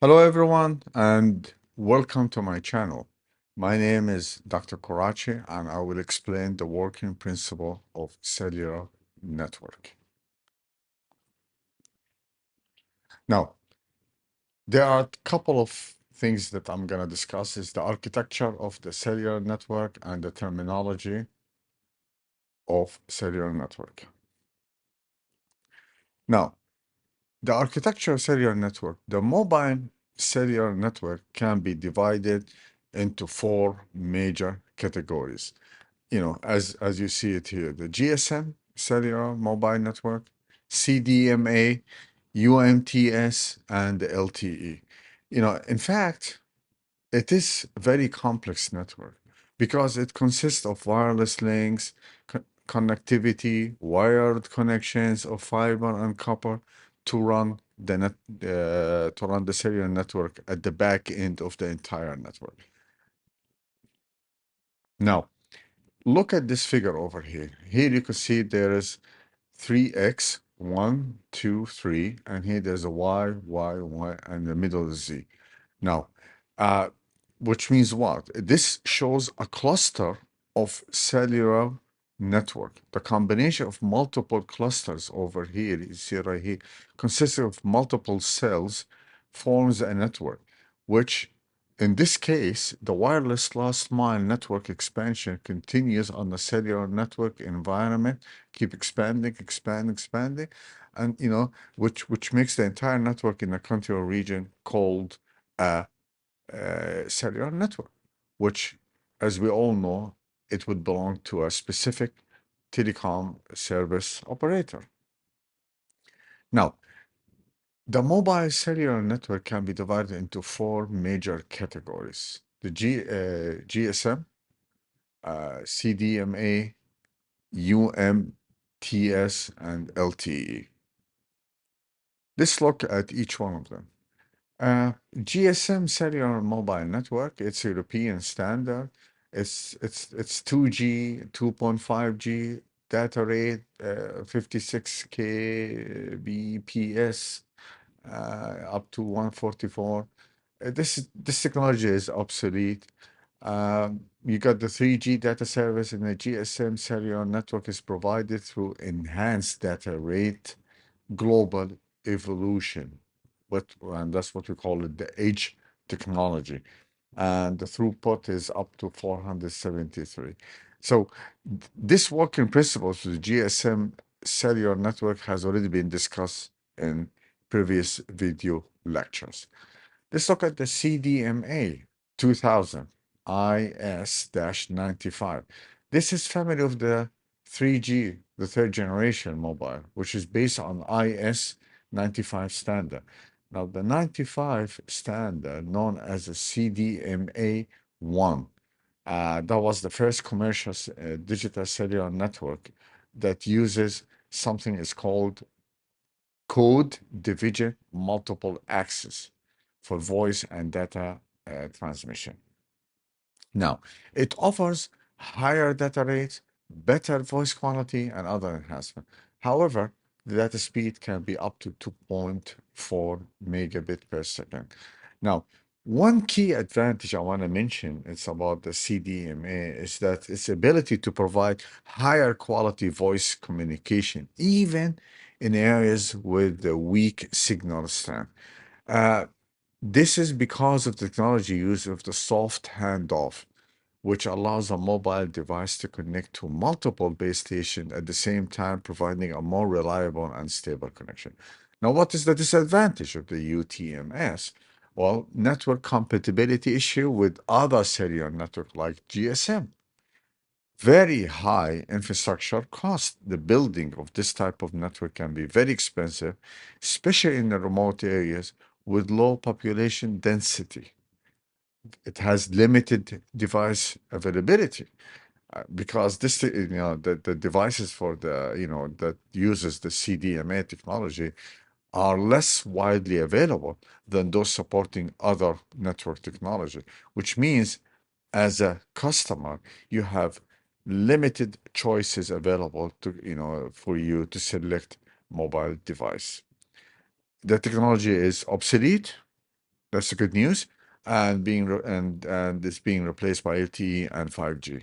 Hello, everyone, and welcome to my channel. My name is Dr. Korachi, and I will explain the working principle of cellular network. Now, there are a couple of things that I'm going to discuss is the architecture of the cellular network and the terminology of cellular network. Now, the architecture of cellular network, the mobile cellular network can be divided into four major categories. As you see it here, the GSM, Cellular Mobile Network, CDMA, UMTS, and the LTE. In fact, it is a very complex network because it consists of wireless links, connectivity, wired connections of fiber and copper to run the cellular network at the back end of the entire network. Now, look at this figure over here. Here you can see there is 3x, 1, 2, 3, and here there's a y, and the middle is z. Now, uh, which means what? This shows a cluster of cellular network. The combination of multiple clusters over here, you see right here, consists of multiple cells, forms a network, which in this case, the wireless last mile network expansion continues on the cellular network environment, keep expanding, and which makes the entire network in a country or region called a cellular network, which, as we all know, it would belong to a specific telecom service operator. Now, the mobile cellular network can be divided into four major categories: the GSM, CDMA, UMTS, and LTE. Let's look at each one of them. GSM cellular mobile network, it's European standard. It's 2G, 2.5G data rate, 56 kbps, up to 144. This technology is obsolete. You got the 3G data service, and the GSM cellular network is provided through enhanced data rate global evolution. And that's what we call it, the edge technology. And the throughput is up to 473. So this working principles of the GSM cellular network has already been discussed in previous video lectures. Let's look at the CDMA 2000 IS-95. This is family of the 3G, the third generation mobile, which is based on IS-95 standard. Now, the 95 standard, known as a CDMA 1, that was the first commercial digital cellular network that uses something is called code division multiple access for voice and data transmission. Now, it offers higher data rates, better voice quality, and other enhancements. However, the data speed can be up to 2.4 megabit per second. Now, one key advantage I want to mention is about the CDMA is that its ability to provide higher quality voice communication, even in areas with the weak signal strength. Uh, this is because of the technology use of the soft handoff, which allows a mobile device to connect to multiple base stations at the same time, providing a more reliable and stable connection. Now, what is the disadvantage of the UTMS? Well, network compatibility issue with other cellular network like GSM. Very high infrastructure cost. The building of this type of network can be very expensive, especially in the remote areas with low population density. It has limited device availability because the devices for that uses the CDMA technology are less widely available than those supporting other network technology, which means as a customer, you have limited choices available for you to select mobile device. The technology is obsolete. That's the good news. And and it's being replaced by LTE and 5G.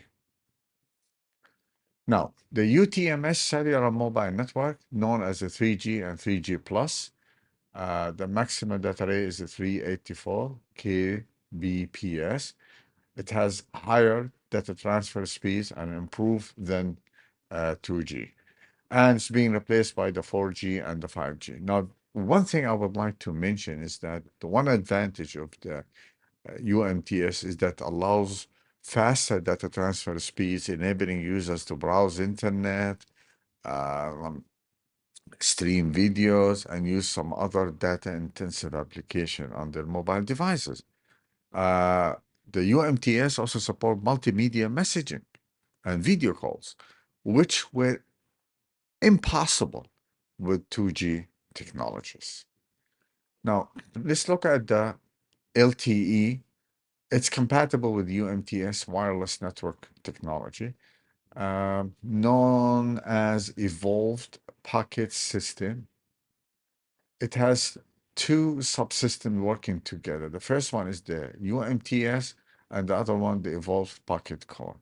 Now, the UTMS cellular mobile network, known as the 3G and 3G plus, the maximum data rate is the 384 kbps. It has higher data transfer speeds and improved than 2G. And it's being replaced by the 4G and the 5G. Now, one thing I would like to mention is that the one advantage of the UMTS is that allows faster data transfer speeds, enabling users to browse internet, um, stream videos, and use some other data-intensive application on their mobile devices. Uh, the UMTS also support multimedia messaging and video calls, which were impossible with 2G technologies. Now, let's look at the LTE. It's compatible with UMTS wireless network technology, known as Evolved Packet System. It has two subsystems working together. The first one is the UMTS, and the other one, the Evolved Packet Core.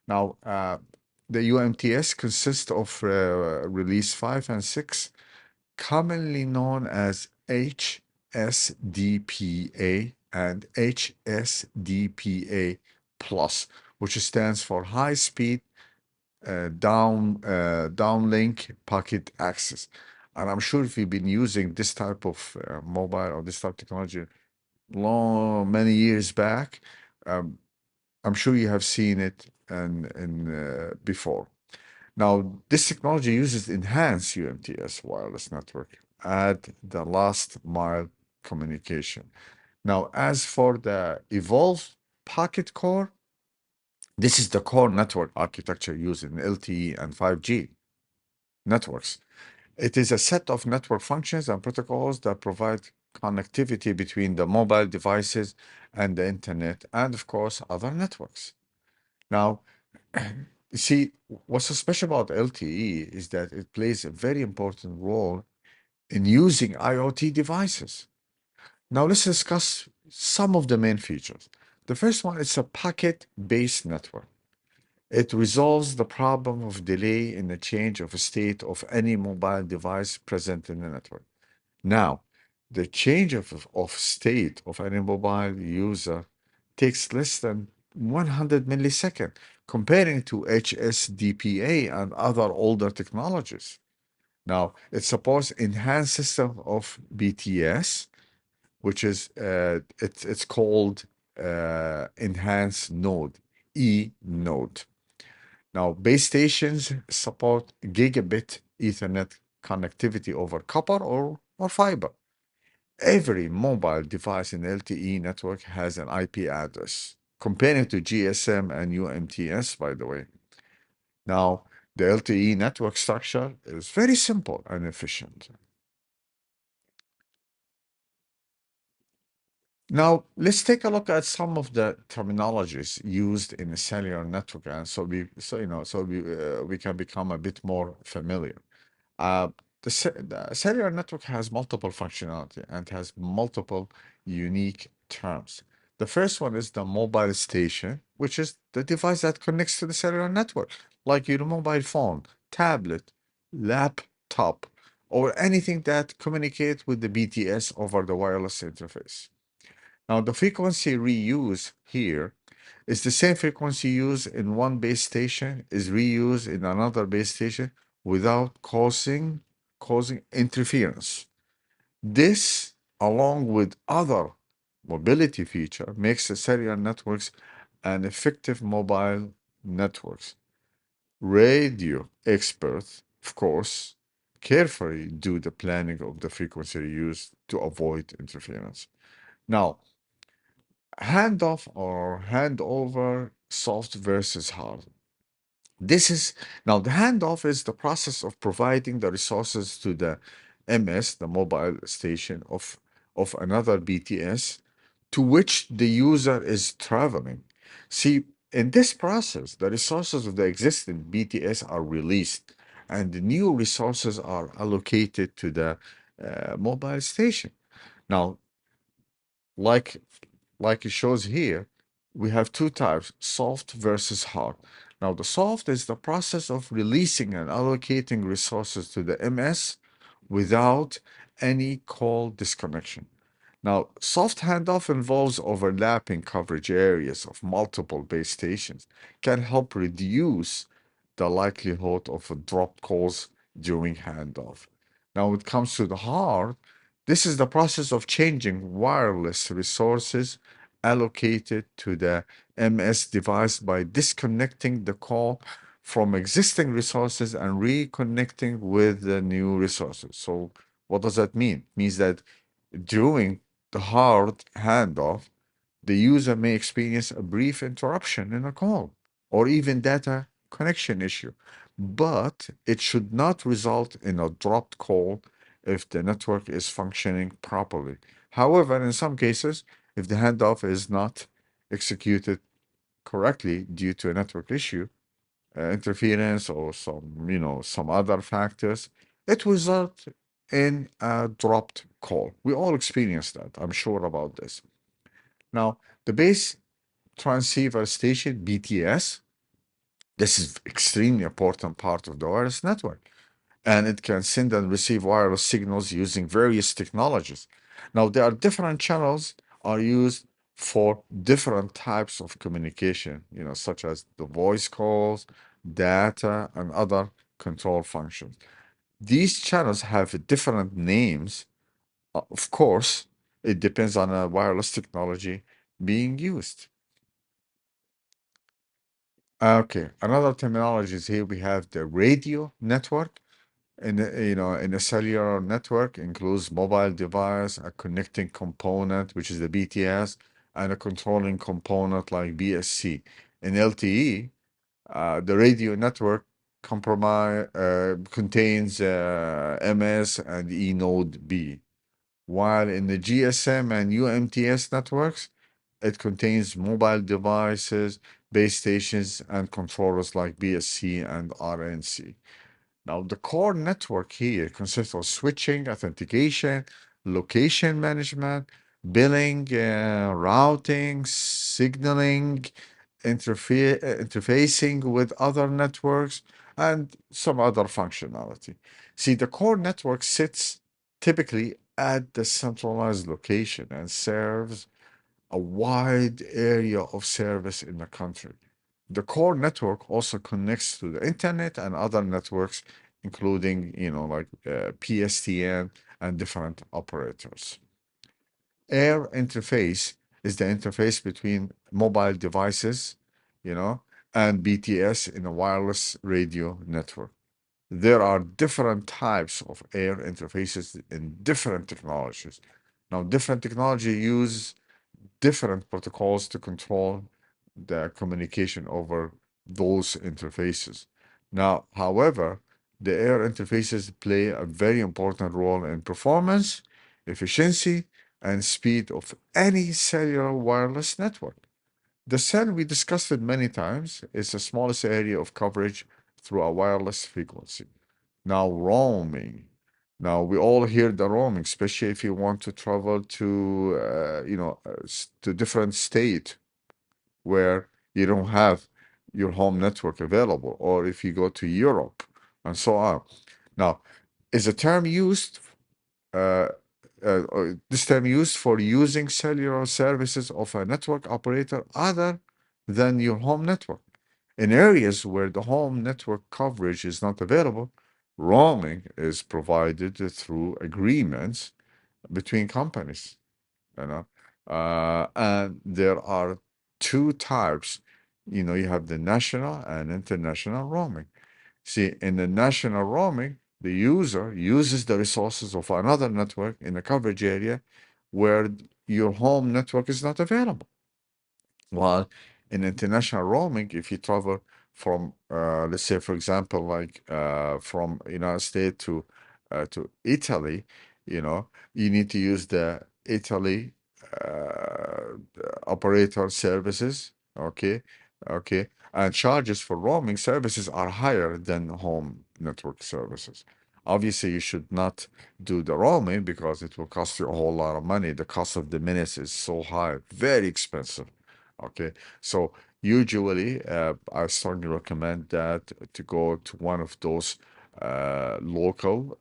Now, the UMTS consists of release 5 and 6, commonly known as HSDPA and HSDPA Plus, which stands for High Speed Downlink Packet Access. And I'm sure if you've been using this type of mobile or this type of technology many years back, um, I'm sure you have seen it before. Now, this technology uses enhanced UMTS wireless network at the last mile communication. Now, as for the evolved packet core, this is the core network architecture used in LTE and 5G networks. It is a set of network functions and protocols that provide connectivity between the mobile devices and the internet, and of course, other networks. Now, you see, what's so special about LTE is that it plays a very important role in using IoT devices. Now, let's discuss some of the main features. The first one is a packet-based network. It resolves the problem of delay in the change of state of any mobile device present in the network. Now, the change of state of any mobile user takes less than 100 milliseconds, comparing to HSDPA and other older technologies. Now, it supports enhanced system of BTS, which is it's called enhanced node, E node. Now, base stations support gigabit Ethernet connectivity over copper or fiber. Every mobile device in LTE network has an IP address, comparing to GSM and UMTS, by the way. Now, the LTE network structure is very simple and efficient. Now, let's take a look at some of the terminologies used in a cellular network, and we can become a bit more familiar. Uh, the cellular network has multiple functionality and has multiple unique terms. The first one is the mobile station, which is the device that connects to the cellular network, like your mobile phone, tablet, laptop, or anything that communicates with the BTS over the wireless interface. Now, the frequency reuse here is the same frequency used in one base station is reused in another base station without causing interference. This, along with other mobility feature, makes the cellular networks an effective mobile networks. Radio experts, of course, carefully do the planning of the frequency used to avoid interference. Now, handoff or handover, soft versus hard. This is now the handoff is the process of providing the resources to the MS, the mobile station of another BTS to which the user is traveling. See, in this process, the resources of the existing BTS are released and the new resources are allocated to the mobile station. Now, like like it shows here, we have two types, soft versus hard. Now, the soft is the process of releasing and allocating resources to the MS without any call disconnection. Now, soft handoff involves overlapping coverage areas of multiple base stations, can help reduce the likelihood of a drop calls during handoff. Now, when it comes to the hard, this is the process of changing wireless resources allocated to the MS device by disconnecting the call from existing resources and reconnecting with the new resources. So, what does that mean? It means that during the hard handoff, the user may experience a brief interruption in a call or even data connection issue, but it should not result in a dropped call if the network is functioning properly. However, in some cases, if the handoff is not executed correctly due to a network issue, interference or some other factors, it will result in a dropped call. We all experience that. I'm sure about this. Now, the base transceiver station, BTS, this is extremely important part of the wireless network, and it can send and receive wireless signals using various technologies. Now, there are different channels are used for different types of communication, such as the voice calls, data, and other control functions. These channels have different names. Of course, it depends on a wireless technology being used. Okay, another terminology is here we have the radio network. In a cellular network includes mobile device, a connecting component, which is the BTS, and a controlling component like BSC. In LTE, the radio network contains MS and E node B, while in the GSM and UMTS networks, it contains mobile devices, base stations, and controllers like BSC and RNC. Now, the core network here consists of switching, authentication, location management, billing, routing, signaling, interfacing with other networks, and some other functionality. See, the core network sits typically at the centralized location and serves a wide area of service in the country. The core network also connects to the internet and other networks, including, like PSTN and different operators. Air interface is the interface between mobile devices, you know, and BTS in a wireless radio network. There are different types of air interfaces in different technologies. Now, different technology use different protocols to control the communication over those interfaces. Now, however, the air interfaces play a very important role in performance, efficiency, and speed of any cellular wireless network. The cell, we discussed it many times, is the smallest area of coverage through a wireless frequency. Now, roaming. Now, we all hear the roaming, especially if you want to travel to, to different state where you don't have your home network available, or if you go to Europe and so on. Now, is a term used, this term used for using cellular services of a network operator other than your home network. In areas where the home network coverage is not available, roaming is provided through agreements between companies, you know. And there are two types. You have the national and international roaming. See, in the national roaming, the user uses the resources of another network in a coverage area where your home network is not available. While in international roaming, if you travel from, let's say, for example, like from United States to Italy, you need to use the Italy operator services. And charges for roaming services are higher than home network services. Obviously, you should not do the roaming because it will cost you a whole lot of money. The cost of the minutes is so high, very expensive. Okay, so usually I strongly recommend that to go to one of those local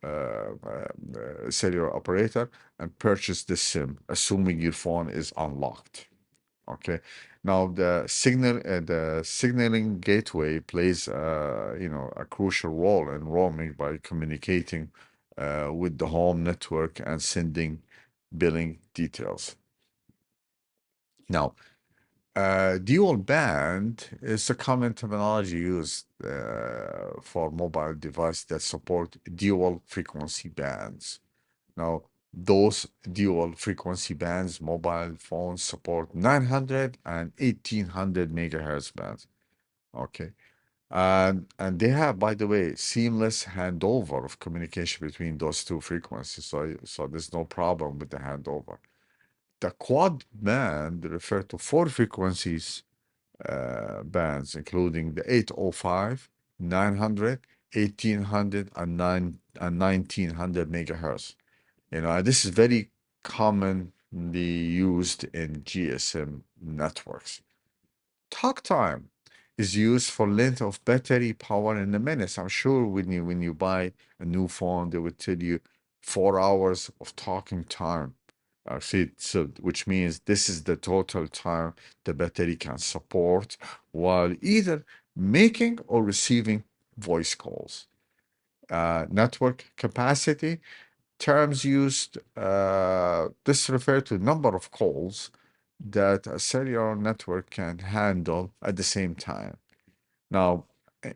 cellular operator and purchase the SIM, assuming your phone is unlocked. Okay. Now the signaling gateway plays a crucial role in roaming by communicating with the home network and sending billing details. Now, dual band is a common terminology used for mobile devices that support dual frequency bands. Now, those dual frequency bands, mobile phones support 900 and 1800 megahertz bands. Okay. And they have, by the way, seamless handover of communication between those two frequencies. So there's no problem with the handover. The quad band refer to four frequencies bands, including the 805, 900, 1800, and 1900 megahertz. This is very commonly used in GSM networks. Talk time is used for length of battery power in the minutes. I'm sure when you buy a new phone, they would tell you 4 hours of talking time. Which means this is the total time the battery can support while either making or receiving voice calls. Network capacity terms used, this refer to number of calls that a cellular network can handle at the same time. Now, eh,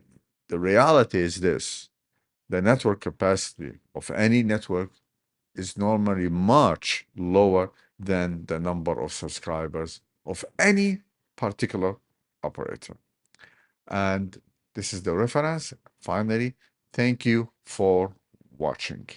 the reality is this: the network capacity of any network is normally much lower than the number of subscribers of any particular operator. And this is the reference. Finally, thank you for watching.